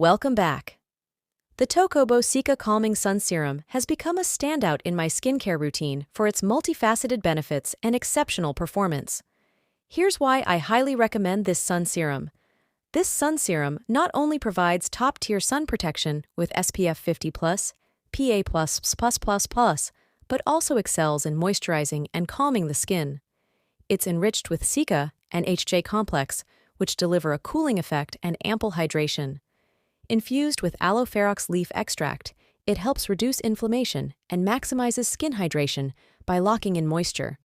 Welcome back. The Tocobo Cica Calming Sun Serum has become a standout in my skincare routine for its multifaceted benefits and exceptional performance. Here's why I highly recommend this sun serum. This sun serum not only provides top-tier sun protection with SPF 50+, PA+++++, but also excels in moisturizing and calming the skin. It's enriched with Cica and HJ complex, which deliver a cooling effect and ample hydration. Infused with aloe ferox leaf extract, it helps reduce inflammation and maximizes skin hydration by locking in moisture.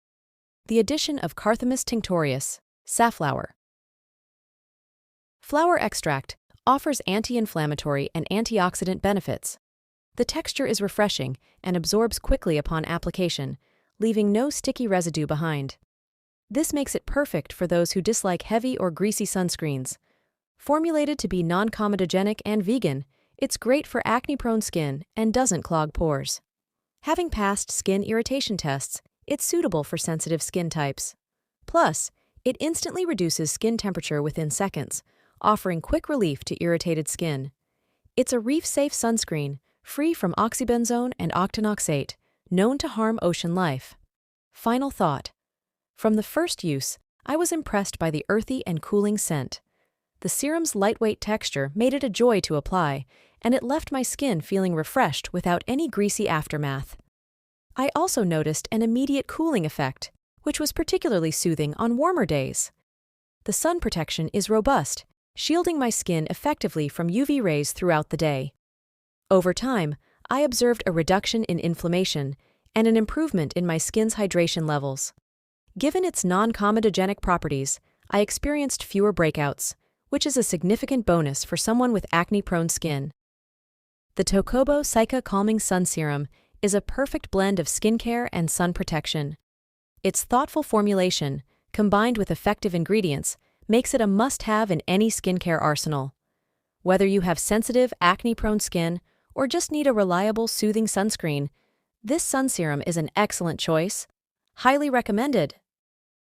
The addition of Carthamus tinctorius, safflower flower extract, offers anti-inflammatory and antioxidant benefits. The texture is refreshing and absorbs quickly upon application, leaving no sticky residue behind. This makes it perfect for those who dislike heavy or greasy sunscreens. Formulated to be non-comedogenic and vegan, it's great for acne-prone skin and doesn't clog pores. Having passed skin irritation tests, it's suitable for sensitive skin types. Plus, it instantly reduces skin temperature within seconds, offering quick relief to irritated skin. It's a reef-safe sunscreen, free from oxybenzone and octinoxate, known to harm ocean life. Final thought. From the first use, I was impressed by the earthy and cooling scent. The serum's lightweight texture made it a joy to apply, and it left my skin feeling refreshed without any greasy aftermath. I also noticed an immediate cooling effect, which was particularly soothing on warmer days. The sun protection is robust, shielding my skin effectively from UV rays throughout the day. Over time, I observed a reduction in inflammation and an improvement in my skin's hydration levels. Given its non-comedogenic properties, I experienced fewer breakouts, which is a significant bonus for someone with acne-prone skin. The Tocobo Cica Calming Sun Serum is a perfect blend of skincare and sun protection. Its thoughtful formulation, combined with effective ingredients, makes it a must-have in any skincare arsenal. Whether you have sensitive, acne-prone skin or just need a reliable, soothing sunscreen, this sun serum is an excellent choice. Highly recommended.